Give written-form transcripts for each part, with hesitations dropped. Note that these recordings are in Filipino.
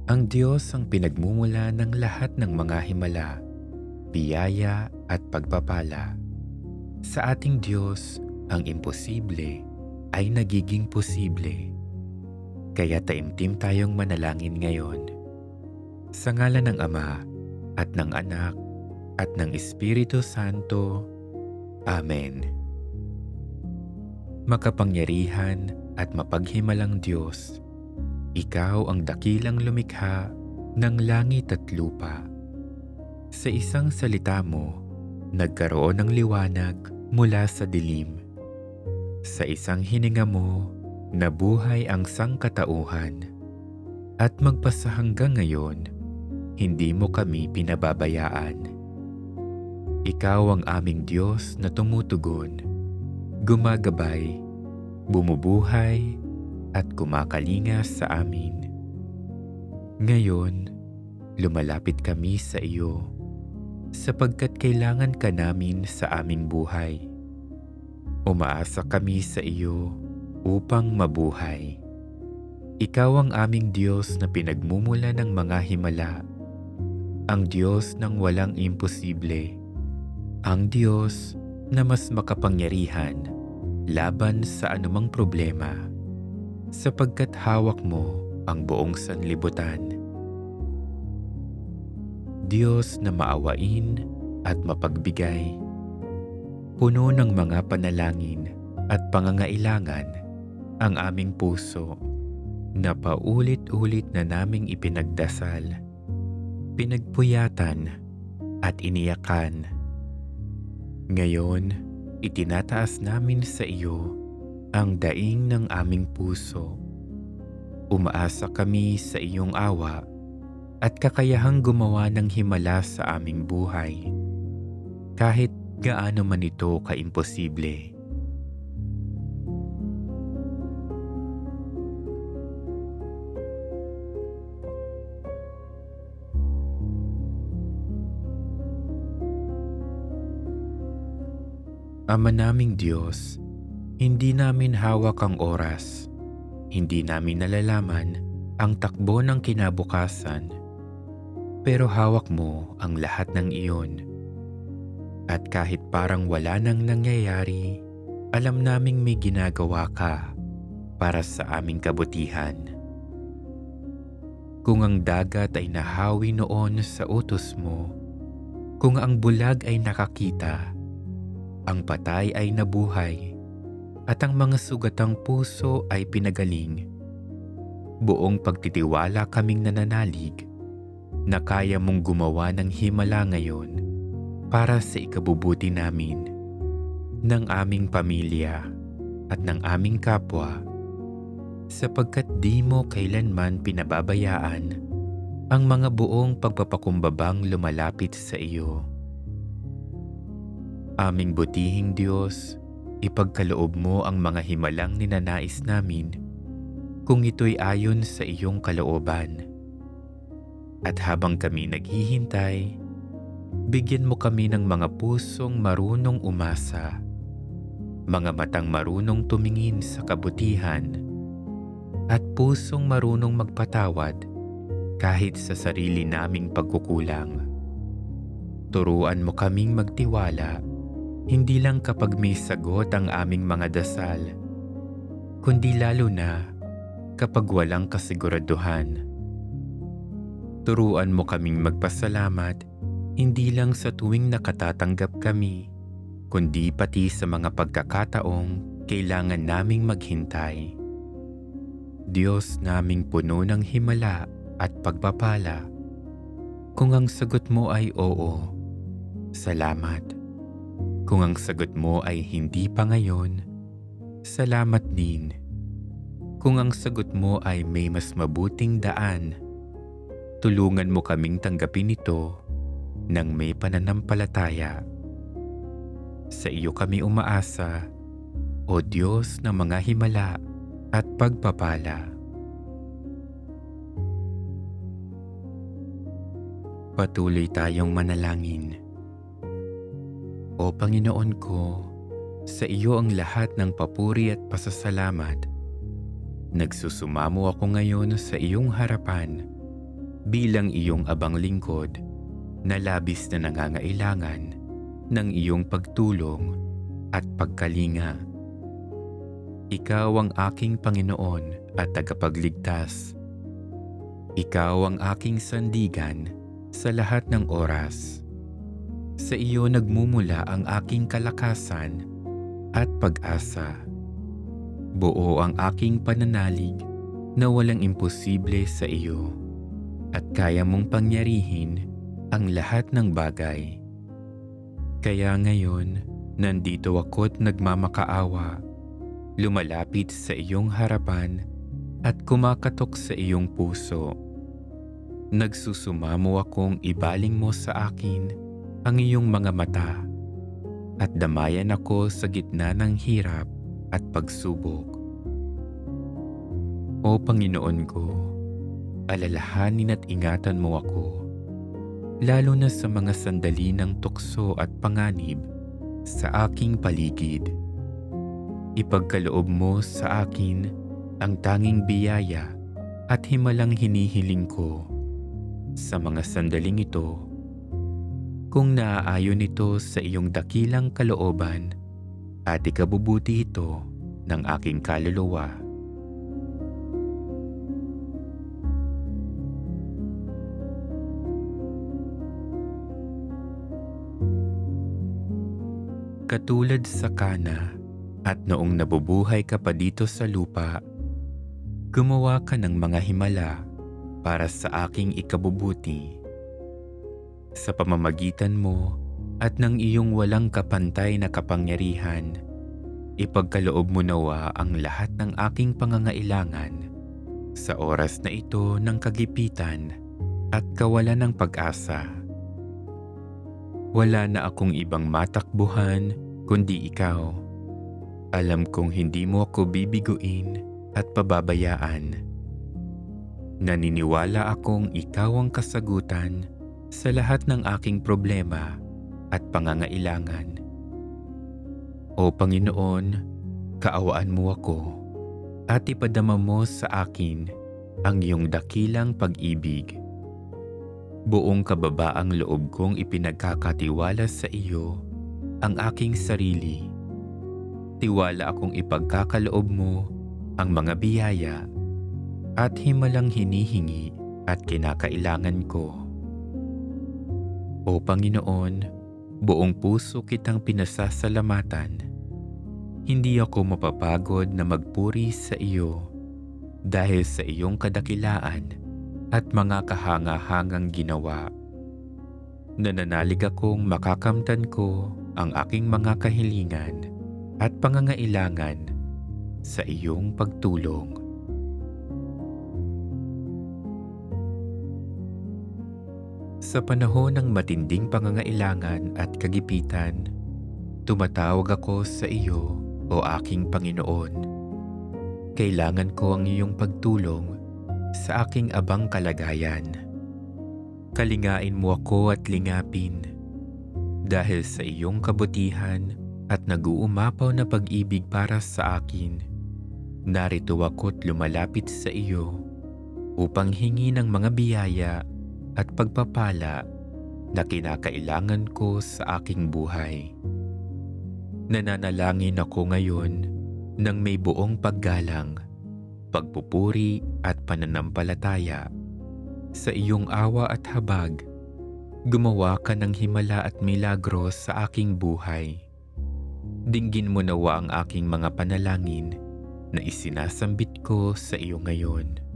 Ang Diyos ang pinagmumula ng lahat ng mga himala, biyaya at pagpapala. Sa ating Diyos, ang imposible ay nagiging posible. Kaya taimtim tayong manalangin ngayon. Sa ngalan ng Ama at ng Anak at ng Espiritu Santo. Amen. Makapangyarihan at mapaghimalang Diyos, Ikaw ang dakilang lumikha ng langit at lupa. Sa isang salita mo, nagkaroon ng liwanag mula sa dilim. Sa isang hininga mo, nabuhay ang sangkatauhan. At magpasa hanggang ngayon, hindi mo kami pinababayaan. Ikaw ang aming Diyos na tumutugon, gumagabay, bumubuhay, at kumakalingas sa amin. Ngayon, lumalapit kami sa iyo, sapagkat kailangan ka namin sa aming buhay. Umaasa kami sa iyo upang mabuhay. Ikaw ang aming Diyos na pinagmumula ng mga himala, ang Diyos ng walang imposible, ang Diyos na mas makapangyarihan laban sa anumang problema, sapagkat hawak mo ang buong sanlibutan. Diyos na maawain at mapagbigay, puno ng mga panalangin at pangangailangan ang aming puso, na paulit-ulit na naming ipinagdasal, pinagpuyatan at iniyakan. Ngayon, itinataas namin sa iyo ang daing ng aming puso. Umaasa kami sa iyong awa at kakayahang gumawa ng himala sa aming buhay, kahit gaano man ito kaimposible. Ama naming Diyos, hindi namin hawak ang oras, hindi namin nalalaman ang takbo ng kinabukasan, pero hawak mo ang lahat ng iyon. At kahit parang wala nang nangyayari, alam naming may ginagawa ka para sa aming kabutihan. Kung ang dagat ay nahawi noon sa utos mo, kung ang bulag ay nakakita, ang patay ay nabuhay, at ang mga sugatang puso ay pinagaling, buong pagtitiwala kaming nananalig na kaya mong gumawa ng himala ngayon para sa ikabubuti namin, ng aming pamilya at ng aming kapwa, sapagkat di mo kailanman pinababayaan ang mga buong pagpapakumbabang lumalapit sa iyo. Aming butihing Diyos, ipagkaloob mo ang mga himalang ninanais namin kung ito'y ayon sa iyong kalooban. At habang kami naghihintay, bigyan mo kami ng mga pusong marunong umasa, mga matang marunong tumingin sa kabutihan, at pusong marunong magpatawad kahit sa sarili naming pagkukulang. Turuan mo kaming magtiwala, hindi lang kapag may sagot ang aming mga dasal, kundi lalo na kapag walang kasiguraduhan. Turuan mo kaming magpasalamat, hindi lang sa tuwing nakatatanggap kami, kundi pati sa mga pagkakataong kailangan naming maghintay. Diyos naming puno ng himala at pagpapala, kung ang sagot mo ay oo, salamat. Kung ang sagot mo ay hindi pa ngayon, salamat din. Kung ang sagot mo ay may mas mabuting daan, tulungan mo kaming tanggapin ito ng may pananampalataya. Sa iyo kami umaasa, O Diyos ng mga himala at pagpapala. Patuloy tayong manalangin. O Panginoon ko, sa iyo ang lahat ng papuri at pasasalamat. Nagsusumamo ako ngayon sa iyong harapan bilang iyong abang lingkod na labis na nangangailangan ng iyong pagtulong at pagkalinga. Ikaw ang aking Panginoon at tagapagligtas. Ikaw ang aking sandigan sa lahat ng oras. Sa iyo nagmumula ang aking kalakasan at pag-asa. Buo ang aking pananalig na walang imposible sa iyo at kaya mong pangyarihin ang lahat ng bagay. Kaya ngayon, nandito ako't nagmamakaawa, lumalapit sa iyong harapan at kumakatok sa iyong puso. Nagsusumamo akong ibaling mo sa akin ang iyong mga mata at damayan ako sa gitna ng hirap at pagsubok. O Panginoon ko, alalahanin at ingatan mo ako, lalo na sa mga sandali ng tukso at panganib sa aking paligid. Ipagkaloob mo sa akin ang tanging biyaya at himalang hinihiling ko. Sa mga sandaling ito, kung naaayon ito sa iyong dakilang kalooban at ikabubuti ito ng aking kaluluwa. Katulad sa Kana at noong nabubuhay ka pa dito sa lupa, gumawa ka ng mga himala para sa aking ikabubuti. Sa pamamagitan mo at ng iyong walang kapantay na kapangyarihan, ipagkaloob mo nawa ang lahat ng aking pangangailangan sa oras na ito ng kagipitan at kawalan ng pag-asa. Wala na akong ibang matakbuhan kundi ikaw. Alam kong hindi mo ako bibiguin at pababayaan. Naniniwala akong ikaw ang kasagutan sa lahat ng aking problema at pangangailangan. O Panginoon, kaawaan mo ako at ipadama mo sa akin ang iyong dakilang pag-ibig. Buong kababaang loob kong ipinagkakatiwala sa iyo ang aking sarili. Tiwala akong ipagkakaloob mo ang mga biyaya at himalang hinihingi at kinakailangan ko. O Panginoon, buong puso kitang pinasasalamatan. Hindi ako mapapagod na magpuri sa iyo dahil sa iyong kadakilaan at mga kahanga-hangang ginawa. Nananalig akong makakamtan ko ang aking mga kahilingan at pangangailangan sa iyong pagtulong. Sa panahon ng matinding pangangailangan at kagipitan, tumatawag ako sa iyo, o aking Panginoon. Kailangan ko ang iyong pagtulong sa aking abang kalagayan. Kalingain mo ako at lingapin dahil sa iyong kabutihan at nag-uumapaw na pag-ibig para sa akin. Narito ako't lumalapit sa iyo upang hingi ng mga biyaya at pagpapala na kinakailangan ko sa aking buhay. Nananalangin ako ngayon ng may buong paggalang, pagpupuri at pananampalataya. Sa iyong awa at habag, gumawa ka ng himala at milagro sa aking buhay. Dinggin mo nawa ang aking mga panalangin na isinasambit ko sa iyo ngayon.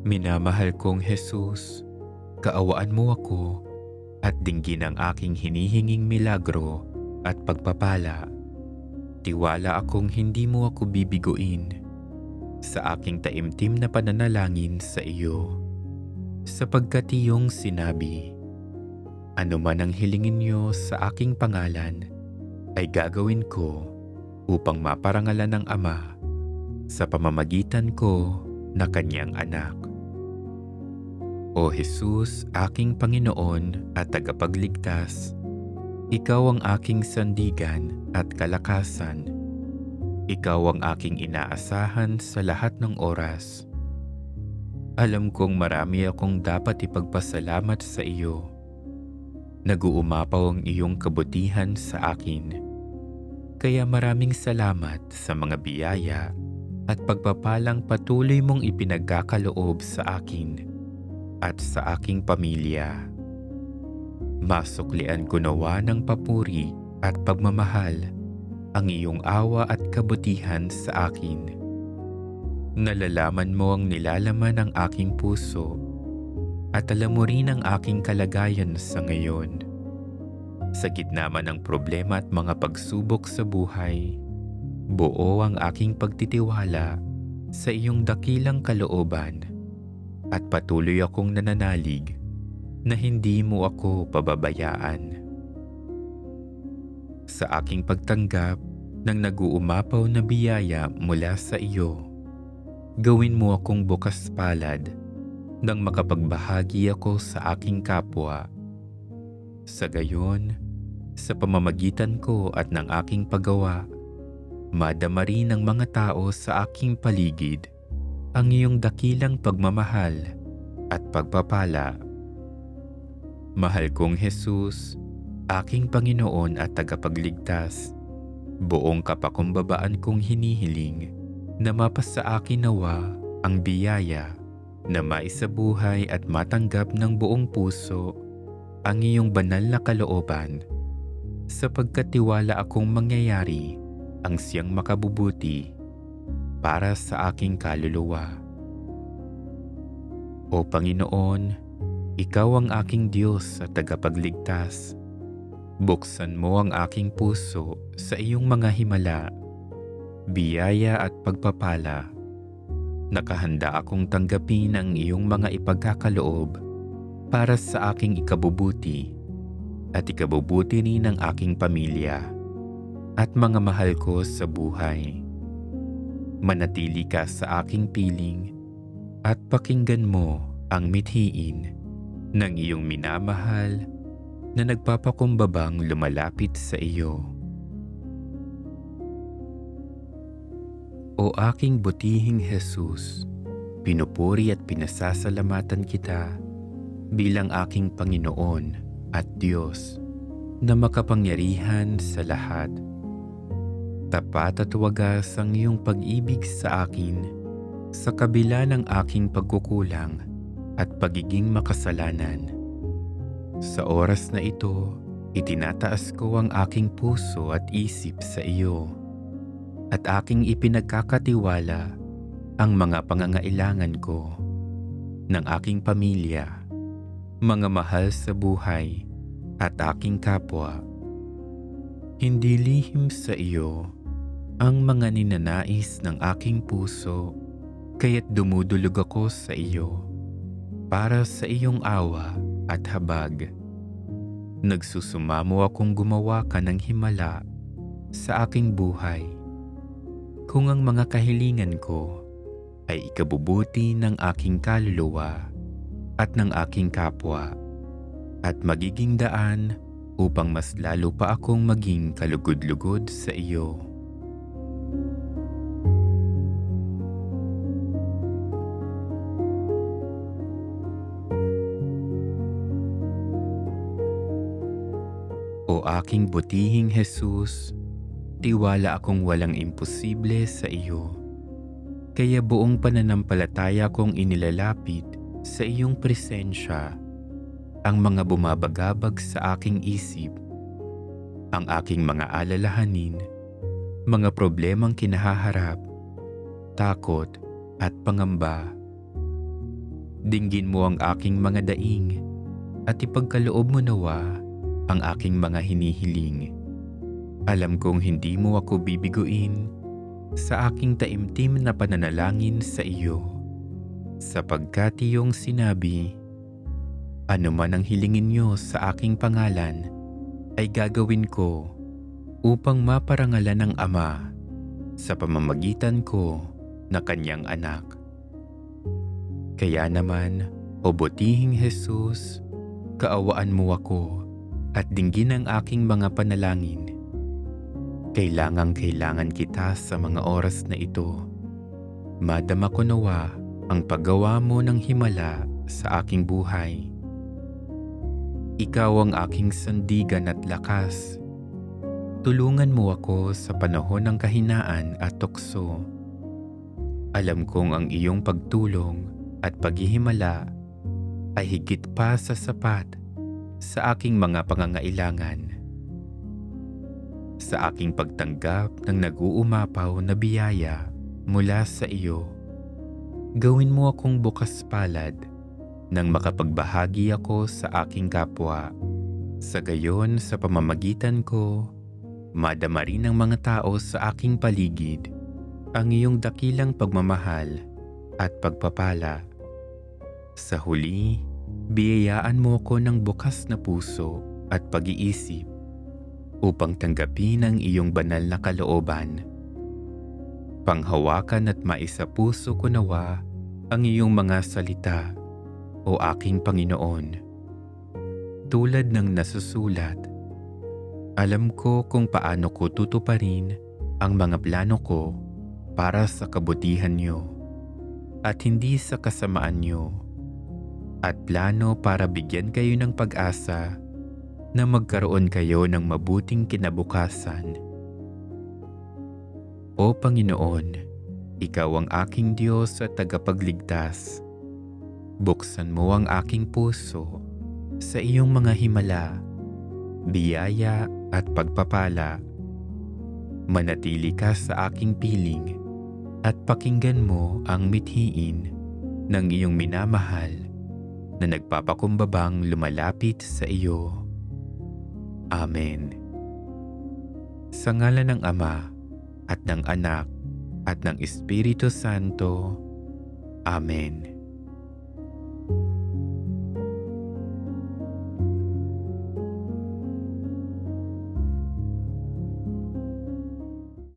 Minamahal kong Jesus, kaawaan mo ako at dinggin ang aking hinihinging milagro at pagpapala. Tiwala akong hindi mo ako bibiguin sa aking taimtim na pananalangin sa iyo. Sapagkat iyong sinabi, ano man ang hilingin niyo sa aking pangalan ay gagawin ko upang maparangalan ng Ama sa pamamagitan ko na kanyang anak. O Jesus, aking Panginoon at tagapagligtas, Ikaw ang aking sandigan at kalakasan. Ikaw ang aking inaasahan sa lahat ng oras. Alam kong marami akong dapat ipagpasalamat sa iyo. Nag-uumapaw ang iyong kabutihan sa akin. Kaya maraming salamat sa mga biyaya at pagpapalang patuloy mong ipinagkakaloob sa akin at sa aking pamilya. Masuklian ko nawa ng papuri at pagmamahal ang iyong awa at kabutihan sa akin. Nalalaman mo ang nilalaman ng aking puso at alam mo rin ang aking kalagayan sa ngayon. Sa gitna man ng problema at mga pagsubok sa buhay, buo ang aking pagtitiwala sa iyong dakilang kalooban at patuloy akong nananalig na hindi mo ako pababayaan. Sa aking pagtanggap ng nag-uumapaw na biyaya mula sa iyo, gawin mo akong bukas palad nang makapagbahagi ako sa aking kapwa. Sa gayon, sa pamamagitan ko at ng aking paggawa, madama rin ng mga tao sa aking paligid ang iyong dakilang pagmamahal at pagpapala. Mahal kong Jesus, aking Panginoon at tagapagligtas, buong kapakumbabaan kong hinihiling na mapasa akin nawa ang biyaya na maisabuhay at matanggap ng buong puso ang iyong banal na kalooban, sapagkat tiwala akong mangyayari ang siyang makabubuti para sa aking kaluluwa. O Panginoon, Ikaw ang aking Diyos at tagapagligtas. Buksan mo ang aking puso sa iyong mga himala, biyaya at pagpapala. Nakahanda akong tanggapin ang iyong mga ipagkakaloob para sa aking ikabubuti at ikabubuti rin ng aking pamilya at mga mahal ko sa buhay. Manatili ka sa aking piling at pakinggan mo ang mithiin ng iyong minamahal na nagpapakumbabang lumalapit sa iyo. O aking butihing Jesus, pinupuri at pinasasalamatan kita bilang aking Panginoon at Diyos na makapangyarihan sa lahat. Tapat at wagas ang iyong pag-ibig sa akin sa kabila ng aking pagkukulang at pagiging makasalanan. Sa oras na ito, itinataas ko ang aking puso at isip sa iyo at aking ipinagkakatiwala ang mga pangangailangan ko, ng aking pamilya, mga mahal sa buhay at aking kapwa. Hindi lihim sa iyo ang mga ninanais ng aking puso, kaya't dumudulog ako sa iyo para sa iyong awa at habag. Nagsusumamo akong gumawa ka ng himala sa aking buhay. Kung ang mga kahilingan ko ay ikabubuti ng aking kaluluwa at ng aking kapwa at magiging daan upang mas lalo pa akong maging kalugod-lugod sa iyo. O aking butihing Jesus, tiwala akong walang imposible sa iyo. Kaya buong pananampalataya kong inilalapit sa iyong presensya ang mga bumabagabag sa aking isip, ang aking mga alalahanin, mga problemang kinahaharap, takot at pangamba. Dinggin mo ang aking mga daing at ipagkaloob mo nawa ang aking mga hinihiling. Alam kong hindi mo ako bibiguin sa aking taimtim na pananalangin sa iyo, sapagkat iyong sinabi, ano man ang hilingin niyo sa aking pangalan ay gagawin ko upang maparangalan ng Ama sa pamamagitan ko na kanyang anak. Kaya naman, o butihing Jesus, kaawaan mo ako at dinggin ang aking mga panalangin. Kailangang-kailangan kita sa mga oras na ito. Madama ko nawa ang paggawa mo ng himala sa aking buhay. Ikaw ang aking sandigan at lakas. Tulungan mo ako sa panahon ng kahinaan at tukso. Alam kong ang iyong pagtulong at paghihimala ay higit pa sa sapat sa aking mga pangangailangan. Sa aking pagtanggap ng nag-uumapaw na biyaya mula sa iyo, gawin mo akong bukas palad nang makapagbahagi ako sa aking kapwa. Sa gayon, sa pamamagitan ko, madama rin ng mga tao sa aking paligid ang iyong dakilang pagmamahal at pagpapala. Sa huli, biyayaan mo ko ng bukas na puso at pag-iisip upang tanggapin ang iyong banal na kalooban. Panghawakan at maisapuso ko nawa ang iyong mga salita, o aking Panginoon. Tulad ng nasusulat, alam ko kung paano ko tutuparin ang mga plano ko para sa kabutihan niyo at hindi sa kasamaan niyo, at plano para bigyan kayo ng pag-asa na magkaroon kayo ng mabuting kinabukasan. O Panginoon, Ikaw ang aking Diyos at tagapagligtas. Buksan mo ang aking puso sa iyong mga himala, biyaya at pagpapala. Manatili ka sa aking piling at pakinggan mo ang mithiin ng iyong minamahal na nagpapakumbabang lumalapit sa iyo. Amen. Sa ngalan ng Ama at ng Anak at ng Espiritu Santo. Amen.